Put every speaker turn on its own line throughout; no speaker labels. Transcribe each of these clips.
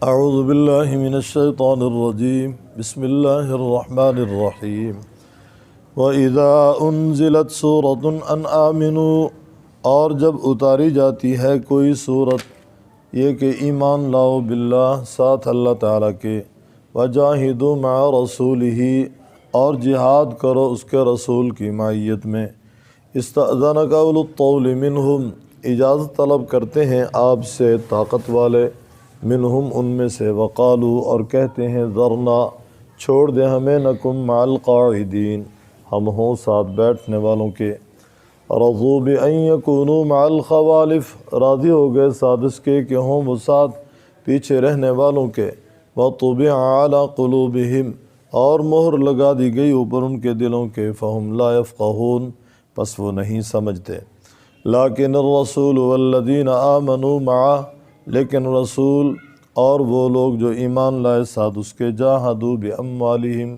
اعوذ باللہ من الشیطان الرجیم بسم اللہ الرحمن الرحیم وَإِذَا أُنزِلَتْ سُورَةٌ أَنْ آمِنُوا، اور جب اتاری جاتی ہے کوئی صورت یہ کہ ایمان لاؤ باللہ ساتھ اللہ تعالیٰ کے، وَجَاهِدُوا مَعَ رَسُولِهِ، اور جہاد کرو اس کے رسول کی معیت میں، استأذنک اولو الطول منہم، اجازت طلب کرتے ہیں آپ سے طاقت والے، منہم ان میں سے، وقالو اور کہتے ہیں، ذرنا چھوڑ دے ہمیں، نکم مع القاعدین ہم ہوں ساتھ بیٹھنے والوں کے، رضوا بأن یکونوا مع الخوالف راضی ہو گئے ساتھ اس کے کہ ہوں وہ ساتھ پیچھے رہنے والوں کے، وطبع علی قلوبہم اور مہر لگا دی گئی اوپر ان کے دلوں کے، فہم لا یفقہون پس وہ نہیں سمجھتے، لیکن الرسول والذین آمنوا معہ، لیکن رسول اور وہ لوگ جو ایمان لائے ساتھ اس کے، جاہدوا باموالہم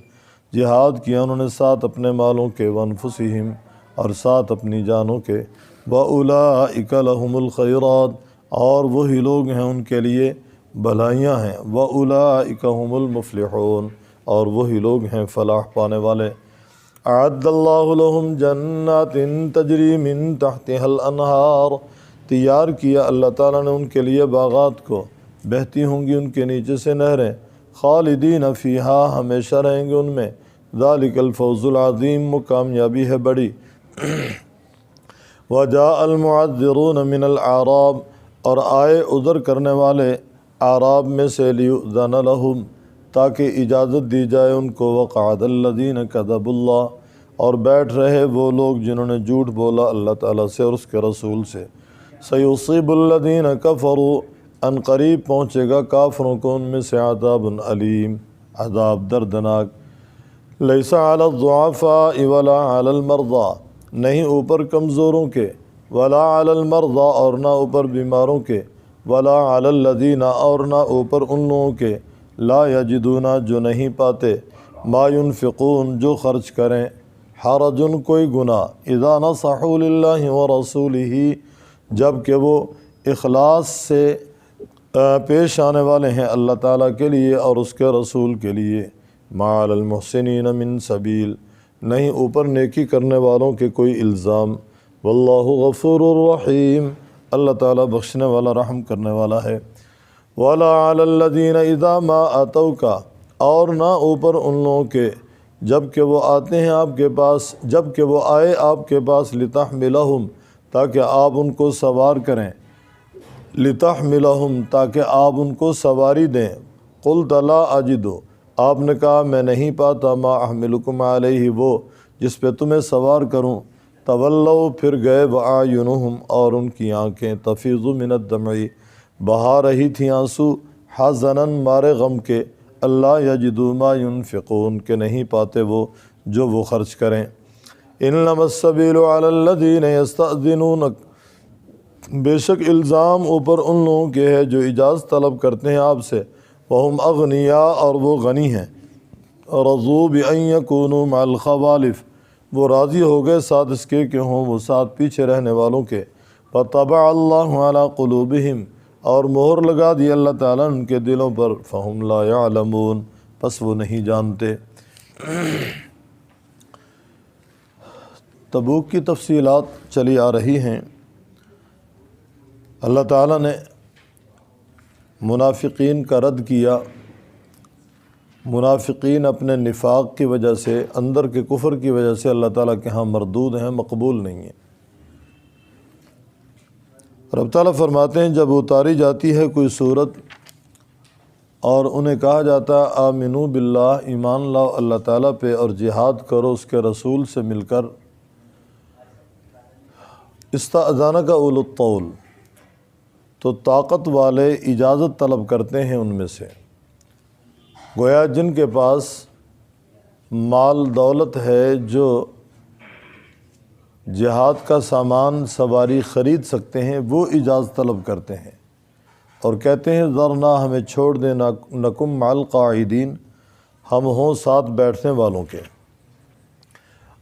جہاد کیا انہوں نے ساتھ اپنے مالوں کے، وانفسہم اور ساتھ اپنی جانوں کے، وَأُولَٰئِکَ لَهُمُ الْخَيْرَاتُ اور وہی لوگ ہیں ان کے لیے بھلائیاں ہیں، وَأُولَٰئِکَ هُمُ الْمُفْلِحُونَ اور وہی لوگ ہیں فلاح پانے والے، اعد اللہ لہم جنات تجری من تحتها الانہار تیار کیا اللہ تعالیٰ نے ان کے لیے باغات کو، بہتی ہوں گی ان کے نیچے سے نہریں، خالدین فیہا ہمیشہ رہیں گے ان میں، ذالک الفوز العظیم کامیابی ہے بڑی، وجاء المعذرون من الاعراب اور آئے عذر کرنے والے اعراب میں سے، لیؤذن لہم تاکہ اجازت دی جائے ان کو، وقعد الذین کذبوا اللہ اور بیٹھ رہے وہ لوگ جنہوں نے جھوٹ بولا اللہ تعالیٰ سے اور اس کے رسول سے، سیصیب الذین کفروا ان قریب پہنچے گا کافروں کو ان میں سے، عذاب علیم عذاب دردناک، لیس علی الضعفاء ولا علی المرضى نہیں اوپر کمزوروں کے، ولا علی المرضى اور نہ اوپر بیماروں کے، ولا علی الذین اور نہ اوپر ان لوگوں کے، لا یجدون جو نہیں پاتے، ما ينفقون جو خرچ کریں، حرج کوئی گناہ، اذا نصحوا للہ ورسولہ جب کہ وہ اخلاص سے پیش آنے والے ہیں اللہ تعالیٰ کے لیے اور اس کے رسول کے لیے، ما علی المحسنین من سبیل نہیں اوپر نیکی کرنے والوں کے کوئی الزام، واللہ غفور الرحیم اللہ تعالیٰ بخشنے والا رحم کرنے والا ہے، ولا علی الذین اذا ما اتوک اور نہ اوپر ان لوگوں کے جب کہ وہ آتے ہیں آپ کے پاس، جب کہ وہ آئے آپ کے پاس، لتحملہم تاکہ آپ ان کو سوار کریں، لتحملہم تاکہ آپ ان کو سواری دیں، قلت لا اجد آپ نے کہا میں نہیں پاتا، ما احملکم علیہ وہ جس پہ تمہیں سوار کروں، تولوا پھر گئے، واعینہم اور ان کی آنکھیں، تفیض من الدمع بہا رہی تھیں آنسو، حزنا مارے غم کے، اللہ یجدوا ما ينفقون کہ نہیں پاتے وہ جو وہ خرچ کریں، انما السبیل علی الذین یستأذنونک بے شک الزام اوپر ان لوگوں کے ہے جو اجازت طلب کرتے ہیں آپ سے، وہم اغنیاء اور وہ غنی ہیں، رضوا بأن یکونوا مع الخوالف وہ راضی ہو گئے ساتھ اس کے کہ ہوں وہ ساتھ پیچھے رہنے والوں کے، فطبع اللہ علی قلوبہم اور مہر لگا دی اللہ تعالیٰ ان کے دلوں پر، فہم لا یعلمون پس وہ نہیں جانتے۔ تبوک کی تفصیلات چلی آ رہی ہیں، اللہ تعالیٰ نے منافقین کا رد کیا، منافقین اپنے نفاق کی وجہ سے، اندر کے کفر کی وجہ سے اللہ تعالیٰ کے ہاں مردود ہیں، مقبول نہیں ہیں۔ رب تعالیٰ فرماتے ہیں جب اتاری جاتی ہے کوئی صورت اور انہیں کہا جاتا ہے آمنو باللہ ایمان لاؤ اللہ تعالیٰ پہ اور جہاد کرو اس کے رسول سے مل کر، استأذنک اولو الطول تو طاقت والے اجازت طلب کرتے ہیں ان میں سے، گویا جن کے پاس مال دولت ہے جو جہاد کا سامان سواری خرید سکتے ہیں، وہ اجازت طلب کرتے ہیں اور کہتے ہیں ذرنا ہمیں چھوڑ دیں، نکم مع القاعدین ہم ہوں ساتھ بیٹھنے والوں کے،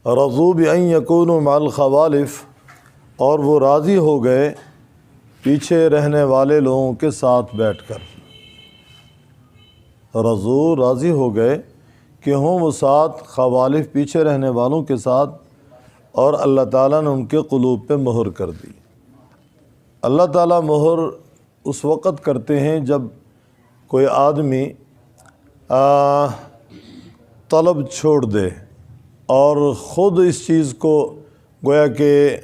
رضوا بأن یکونوا مع الخوالف اور وہ راضی ہو گئے پیچھے رہنے والے لوگوں کے ساتھ بیٹھ کر، رضو راضی ہو گئے کہ ہوں وہ ساتھ خوالف پیچھے رہنے والوں کے ساتھ، اور اللہ تعالیٰ نے ان کے قلوب پہ مہر کر دی۔ اللہ تعالیٰ مہر اس وقت کرتے ہیں جب کوئی آدمی طلب چھوڑ دے اور خود اس چیز کو گویا کہ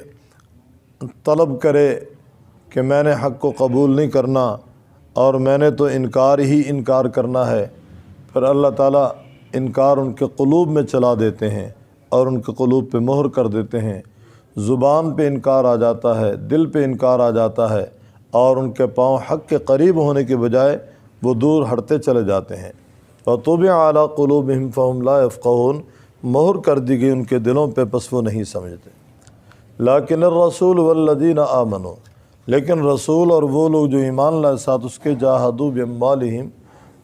طلب کرے کہ میں نے حق کو قبول نہیں کرنا اور میں نے تو انکار کرنا ہے، پھر اللہ تعالیٰ انکار ان کے قلوب میں چلا دیتے ہیں اور ان کے قلوب پہ مہر کر دیتے ہیں۔ زبان پہ انکار آ جاتا ہے، دل پہ انکار آ جاتا ہے، اور ان کے پاؤں حق کے قریب ہونے کے بجائے وہ دور ہٹتے چلے جاتے ہیں۔ وَطُبِعَ عَلَىٰ قُلُوبِهِمْ فَهُمْ لَا يَفْقَهُونَ، مہر کر دی گئی ان کے دلوں پہ، پس وہ نہیں سمجھتے۔ لیکن الرسول والذین آمنوا، لیکن رسول اور وہ لوگ جو ایمان لائے ساتھ اس کے، جاہدوا باموالہم،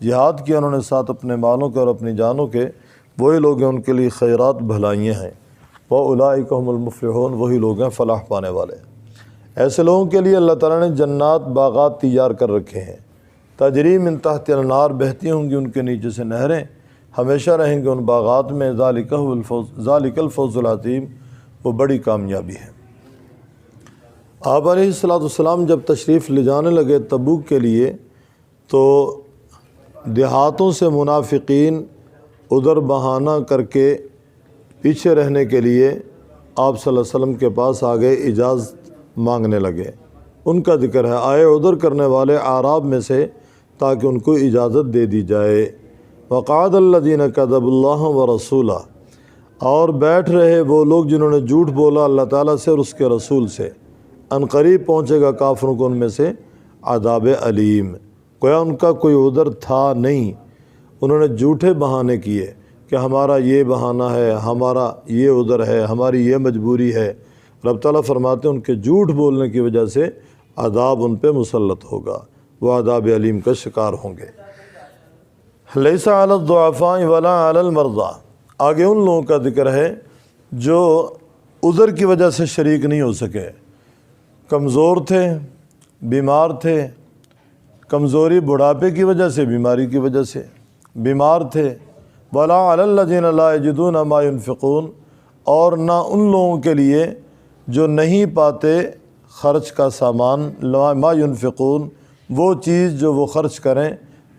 جہاد کیا انہوں نے ساتھ اپنے مالوں کے اور اپنی جانوں کے، وہی لوگ ہیں ان کے لیے خیرات بھلائیاں ہیں۔ وَأُولَٰئِکَ هُمُ الْمُفْلِحُونَ، وہی لوگ ہیں فلاح پانے والے۔ ایسے لوگوں کے لیے اللہ تعالیٰ نے جنات، باغات تیار کر رکھے ہیں، تجری من تحت الانہار، بہتی ہوں گی ان کے نیچے سے نہریں، ہمیشہ رہیں گے ان باغات میں۔ ذالک الفوز العظیم، وہ بڑی کامیابی ہے۔ آپ علیہ السلام جب تشریف لے جانے لگے تبوک کے لیے، تو دیہاتوں سے منافقین ادھر بہانہ کر کے پیچھے رہنے کے لیے آپ صلی اللہ علیہ وسلم کے پاس آ گئے، اجازت مانگنے لگے۔ ان کا ذکر ہے، آئے ادھر کرنے والے اعراب میں سے تاکہ ان کو اجازت دے دی جائے۔ وقعد الذین کذبوا اللہ ورسولہ، اور بیٹھ رہے وہ لوگ جنہوں نے جھوٹ بولا اللہ تعالیٰ سے اور اس کے رسول سے، ان قریب پہنچے گا کافروں کو ان میں سے عذاب علیم۔ گویا ان کا کوئی عذر تھا نہیں، انہوں نے جھوٹے بہانے کیے کہ ہمارا یہ بہانہ ہے، ہمارا یہ عذر ہے، ہماری یہ مجبوری ہے۔ رب تعالیٰ فرماتے ہیں ان کے جھوٹ بولنے کی وجہ سے عذاب ان پہ مسلط ہوگا، وہ عذاب علیم کا شکار ہوں گے۔ لیس علی الضعفاء ولا علی المرضى، آگے ان لوگوں کا ذکر ہے جو عذر کی وجہ سے شریک نہیں ہو سکے، کمزور تھے، بیمار تھے، کمزوری بڑھاپے کی وجہ سے، بیماری کی وجہ سے بیمار تھے۔ ولا علی الذین لا یجدون ما ينفقون، اور نہ ان لوگوں کے لیے جو نہیں پاتے خرچ کا سامان، ما ينفقون، وہ چیز جو وہ خرچ کریں،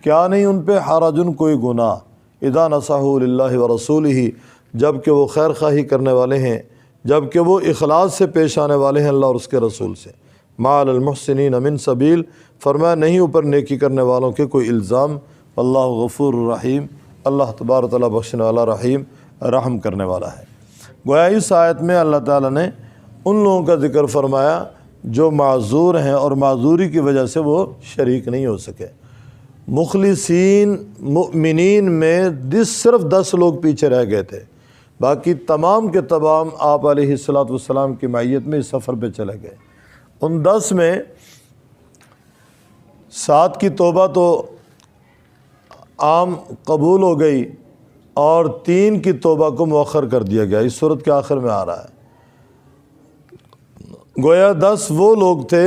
کیا نہیں ان پہ حرج، کوئی گناہ، اذا نصحوا للہ ورسولہ، جب کہ وہ خیر خواہی کرنے والے ہیں، جب کہ وہ اخلاص سے پیش آنے والے ہیں اللہ اور اس کے رسول سے۔ ما علی المحسنین من سبیل، فرمایا نہیں اوپر نیکی کرنے والوں کے کوئی الزام۔ اللہ غفور الرحیم، اللہ تبارک تعالیٰ بخشنے والا، رحیم رحم کرنے والا ہے۔ گویا اس آیت میں اللہ تعالیٰ نے ان لوگوں کا ذکر فرمایا جو معذور ہیں اور معذوری کی وجہ سے وہ شریک نہیں ہو سکے۔ مخلصین مؤمنین میں صرف 10 لوگ پیچھے رہ گئے تھے، باقی تمام کے تمام آپ علیہ السلام کی معیت میں اس سفر پہ چلے گئے۔ ان 10 میں 7 کی توبہ تو عام قبول ہو گئی اور 3 کی توبہ کو مؤخر کر دیا گیا، اس صورت کے آخر میں آ رہا ہے۔ گویا 10 وہ لوگ تھے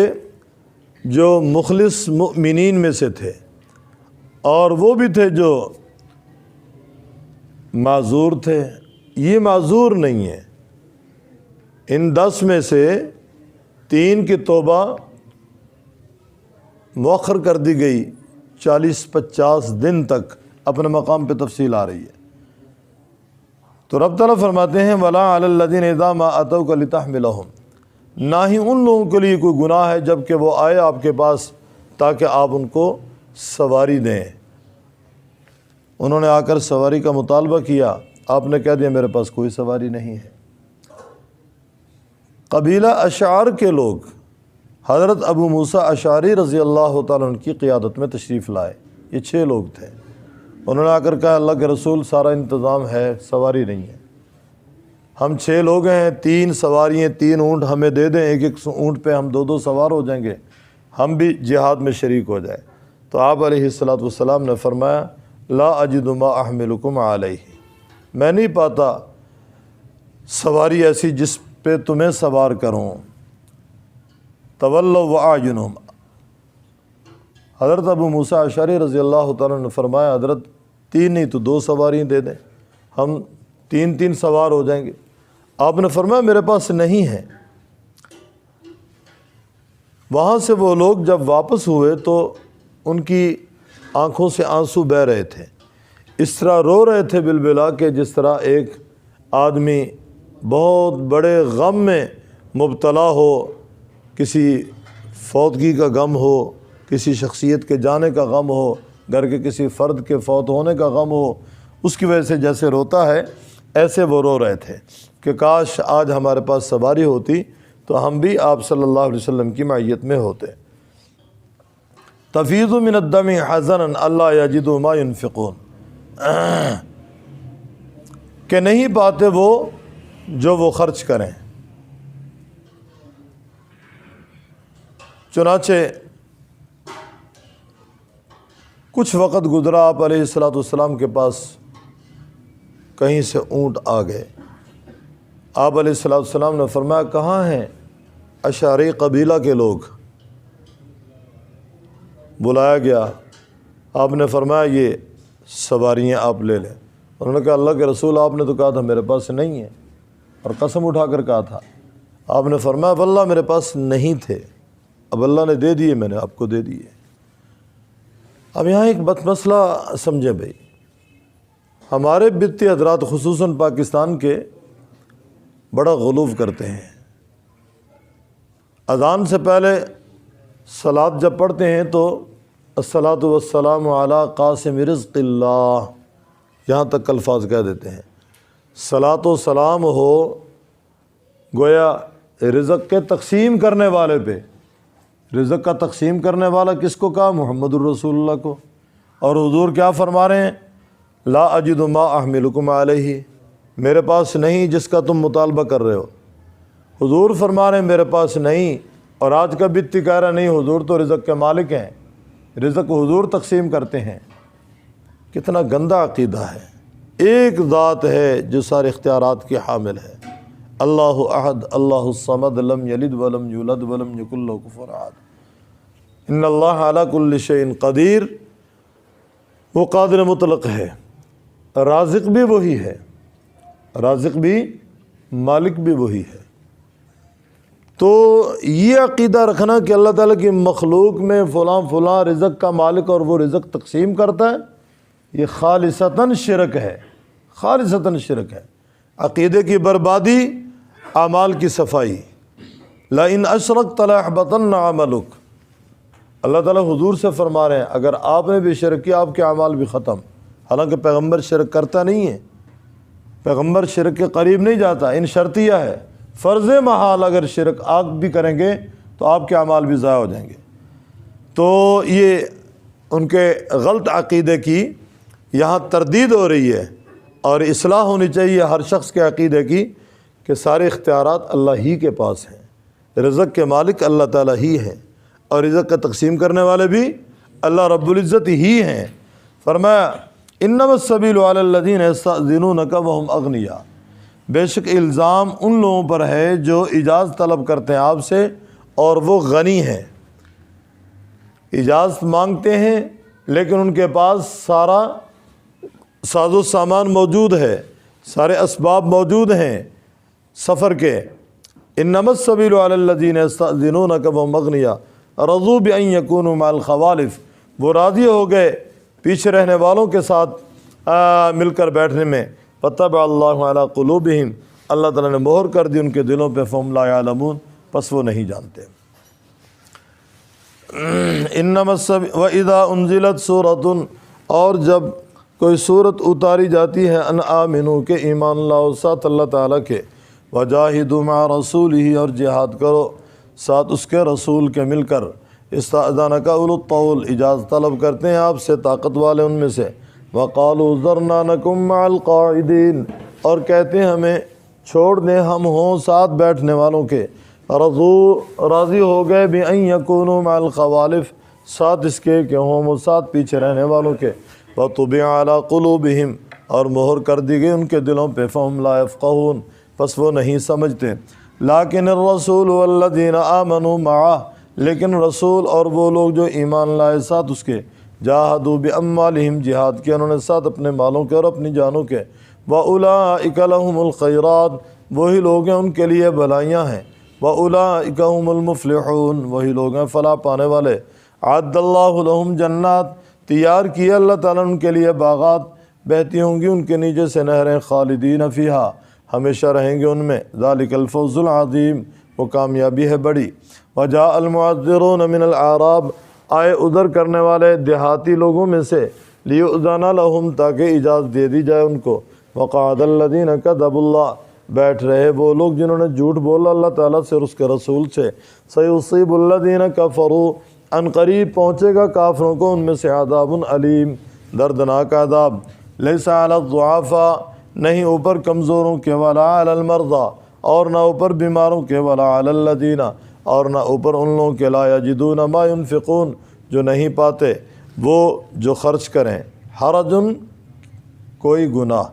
جو مخلص مؤمنین میں سے تھے، اور وہ بھی تھے جو معذور تھے۔ یہ معذور نہیں ہے، ان 10 میں سے 3 کی توبہ مؤخر کر دی گئی، 40-50 دن تک، اپنے مقام پہ تفصیل آ رہی ہے۔ تو رب تعالیٰ فرماتے ہیں وَلَا عَلَى الَّذِينَ إِذَا مَا أَتَوْكَ لِتَحْمِلَهُمْ، نہ ہی ان لوگوں کے لیے کوئی گناہ ہے جب کہ وہ آئے آپ کے پاس تاکہ آپ ان کو سواری دیں۔ انہوں نے آ کر سواری کا مطالبہ کیا، آپ نے کہہ دیا میرے پاس کوئی سواری نہیں ہے۔ قبیلہ اشعار کے لوگ حضرت ابو موسیٰ اشعری رضی اللہ تعالیٰ عنہ کی قیادت میں تشریف لائے، یہ 6 لوگ تھے۔ انہوں نے آ کر کہا اللہ کے رسول سارا انتظام ہے، سواری نہیں ہے، ہم 6 لوگ ہیں، 3 سواری ہیں، 3 اونٹ ہمیں دے دیں، ایک اونٹ پہ ہم 2 سوار ہو جائیں گے، ہم بھی جہاد میں شریک ہو جائے۔ تو آپ علیہ السلام نے فرمایا لا اجد ما احملکم علیہ، میں نہیں پاتا سواری ایسی جس پہ تمہیں سوار کروں۔ تولوا واعینہم، حضرت ابو موسیٰ اشعری رضی اللہ تعالیٰ نے فرمایا حضرت 3 نہیں تو 2 سواریاں دے دیں، ہم 3 سوار ہو جائیں گے۔ آپ نے فرمایا میرے پاس نہیں ہے۔ وہاں سے وہ لوگ جب واپس ہوئے تو ان کی آنکھوں سے آنسو بہہ رہے تھے، اس طرح رو رہے تھے بالبلا کہ جس طرح ایک آدمی بہت بڑے غم میں مبتلا ہو، کسی فوتگی کا غم ہو، کسی شخصیت کے جانے کا غم ہو، گھر کے کسی فرد کے فوت ہونے کا غم ہو، اس کی وجہ سے جیسے روتا ہے ایسے وہ رو رہے تھے کہ کاش آج ہمارے پاس سواری ہوتی تو ہم بھی آپ صلی اللہ علیہ وسلم کی معیت میں ہوتے۔ تفیض من الدم حزنا اللہ یجدوا ما ينفقون، کہ نہیں پاتے وہ جو وہ خرچ کریں۔ چنانچہ کچھ وقت گزرا، آپ علیہ السلام کے پاس کہیں سے اونٹ آ گئے۔ آپ علیہ السلام نے فرمایا کہاں ہیں اشعری قبیلہ کے لوگ؟ بلایا گیا، آپ نے فرمایا یہ سواریاں آپ لے لیں۔ انہوں نے کہا اللہ کے رسول آپ نے تو کہا تھا میرے پاس نہیں ہے، اور قسم اٹھا کر کہا تھا۔ آپ نے فرمایا واللہ میرے پاس نہیں تھے، اب اللہ نے دے دیے، میں نے آپ کو دے دیے۔ اب یہاں ایک مسئلہ سمجھیں بھائی، ہمارے بتی حضرات خصوصاً پاکستان کے بڑا غلو کرتے ہیں۔ اذان سے پہلے صلاۃ جب پڑھتے ہیں تو الصلاۃ والسلام علی قاسم رزق اللہ، یہاں تک الفاظ کہہ دیتے ہیں۔ صلاۃ و سلام ہو گویا رزق کے تقسیم کرنے والے پہ۔ رزق کا تقسیم کرنے والا کس کو کہا؟ محمد الرسول اللہ کو۔ اور حضور کیا فرما رہے ہیں؟ لا اجد ما احملکم علیہ، میرے پاس نہیں جس کا تم مطالبہ کر رہے ہو۔ حضور فرما رہے ہیں میرے پاس نہیں، اور آج کا بتی کہہ رہا نہیں حضور تو رزق کے مالک ہیں، رزق حضور تقسیم کرتے ہیں۔ کتنا گندا عقیدہ ہے۔ ایک ذات ہے جو سارے اختیارات کی حامل ہے، اللہ احد اللہ الصمد لم یلد ولم یولد ولم یکن لہ کفوا احد، ان اللہ علی کل شیء قدیر۔ وہ قادر مطلق ہے، رازق بھی وہی ہے، رازق بھی مالک بھی وہی ہے۔ تو یہ عقیدہ رکھنا کہ اللہ تعالیٰ کی مخلوق میں فلاں فلاں رزق کا مالک اور وہ رزق تقسیم کرتا ہے، یہ خالصتاً شرک ہے، خالصتاً شرک ہے۔ عقیدے کی بربادی، اعمال کی صفائی۔ لئن اشرکت ليحبطن عملک، اللہ تعالیٰ حضور سے فرما رہے ہیں اگر آپ نے بھی شرک کیا آپ کے اعمال بھی ختم۔ حالانکہ پیغمبر شرک کرتا نہیں ہے، پیغمبر شرک کے قریب نہیں جاتا، ان شرطیہ ہے، فرض محال اگر شرک آپ بھی کریں گے تو آپ کے اعمال بھی ضائع ہو جائیں گے۔ تو یہ ان کے غلط عقیدے کی یہاں تردید ہو رہی ہے، اور اصلاح ہونی چاہیے ہر شخص کے عقیدے کی کہ سارے اختیارات اللہ ہی کے پاس ہیں، رزق کے مالک اللہ تعالیٰ ہی ہیں، اور رزق کا تقسیم کرنے والے بھی اللہ رب العزت ہی ہیں۔ فرمایا انما السبیل علی الذین یستأذنونک وهم اغنیاء، بے شک الزام ان لوگوں پر ہے جو اجازت طلب کرتے ہیں آپ سے اور وہ غنی ہیں۔ اجازت مانگتے ہیں لیکن ان کے پاس سارا ساز و سامان موجود ہے، سارے اسباب موجود ہیں سفر کے۔ انما السبیل علی الذین یستأذنونک وهم اغنیاء رضوا بأن یکونوا مع الخوالف، وہ راضی ہو گئے پیچھے رہنے والوں کے ساتھ مل کر بیٹھنے میں۔ فطبع اللہ علی قلوبہم، اللہ تعالیٰ نے مہر کر دی ان کے دلوں پہ، فہم لا یعلمون، پس وہ نہیں جانتے۔ انما السبیل وَإِذَا أُنزِلَتْ سُورَةٌ، اور جب کوئی صورت اتاری جاتی ہے ان آمنو کے ایمان لاؤ ساتھ اللہ تعالیٰ کے، وجاہدوا مع رسولہ، اور جہاد کرو ساتھ اس کے رسول کے مل کر، استأذنک اولو الطول، اجازت طلب کرتے ہیں آپ سے طاقت والے ان میں سے، وقالوا ذرنا نکن مع القاعدین، اور کہتے ہیں ہمیں چھوڑ دیں ہم ہوں ساتھ بیٹھنے والوں کے، رضوا راضی ہو گئے بأن یکونوا مع الخوالف، ساتھ اس کے کہ ہوں وہ ساتھ پیچھے رہنے والوں کے، وطبع علی قلوبہم، اور مہر کر دی گئی ان کے دلوں پہ، فہم لا یفقہون، پس وہ نہیں سمجھتے۔ لیکن الرسول والذین آمنوا معہ، لیکن رسول اور وہ لوگ جو ایمان لائے ساتھ اس کے، جاہدوا باموالہم، جہاد کیا انہوں نے ساتھ اپنے مالوں کے اور اپنی جانوں کے، واولئک لہم الخیرات، وہی لوگ ہیں ان کے لیے بھلائیاں ہیں، واولئک هم المفلحون، وہی لوگ ہیں فلاح پانے والے۔ اعد اللہ لہم جنات، تیار کیا اللہ تعالیٰ نے ان کے لیے باغات، بہتی ہوں گی ان کے نیچے سے نہریں، خالدین فیہا، ہمیشہ رہیں گے ان میں، ذالک الفوز العظیم، وہ کامیابی ہے بڑی۔ وجاء المعذرون من الاعراب، آئے ادھر کرنے والے دیہاتی لوگوں میں سے، لیؤذن لہم، تاکہ اجازت دے دی جائے ان کو، وقعد الذین کذبوا اللہ، بیٹھ رہے وہ لوگ جنہوں نے جھوٹ بولا اللہ تعالیٰ سے اور اس کے رسول سے، سیصیب الذین کفروا، ان قریب پہنچے گا کافروں کو ان میں سے عذاب علیم، دردناک عذاب، لیس علی الضعفاء، نہیں اوپر کمزوروں کے، ولا علی المرضى، اور نہ اوپر بیماروں کے، ولا علی الذین، اور نہ اوپر ان لوگوں کے، لا یجدون ما ينفقون، جو نہیں پاتے وہ جو خرچ کریں، حرج، کوئی گناہ،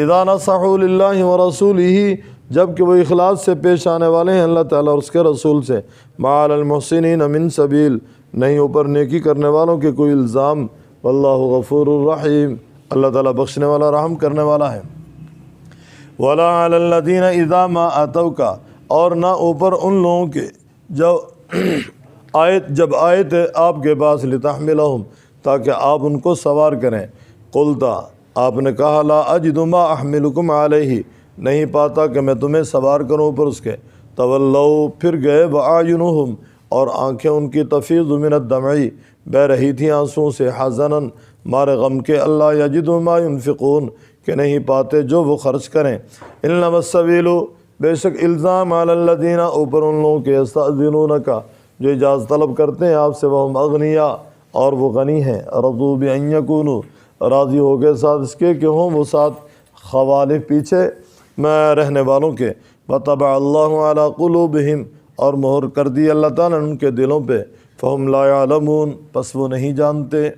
اذا نصحوا للہ ورسولہ، جب کہ وہ اخلاص سے پیش آنے والے ہیں اللہ تعالیٰ اور اس کے رسول سے، ما علی المحسنین من سبیل، نہیں اوپر نیکی کرنے والوں کے کوئی الزام، واللہ غفور الرحیم، اللہ تعالیٰ بخشنے والا رحم کرنے والا ہے۔ ولا علی الذین اذا ما اتوک، اور نہ اوپر ان لوگوں کے جب آئے تھے آپ کے پاس، لتحملہم، تاکہ آپ ان کو سوار کریں، قلتا، آپ نے کہا، لا اجد ما احملکم علیہ، نہیں پاتا کہ میں تمہیں سوار کروں اوپر اس کے، تولوا، پھر گئے، واعینہم، اور آنکھیں ان کی تفیض من الدمع، بہہ رہی تھیں آنسوں سے، حزنا، مارے غم کے، اللہ یجدوا ما ينفقون، کہ نہیں پاتے جو وہ خرچ کریں، انما السبیل، بے شک الزام، علی الذین، اوپر ان لوگوں کے، یستأذنونک، جو اجازت طلب کرتے ہیں آپ سے، وہم اغنیاء، اور وہ غنی ہیں، رضوا بان یکونوا، راضی ہو گئے ساتھ اس کے کہ ہوں وہ ساتھ خوالف، پیچھے میں رہنے والوں کے، وطبع اللہ علی قلوبہم، اور مہر کر دی اللہ تعالیٰ نے ان کے دلوں پہ، فہم لا یعلمون، پس وہ نہیں جانتے۔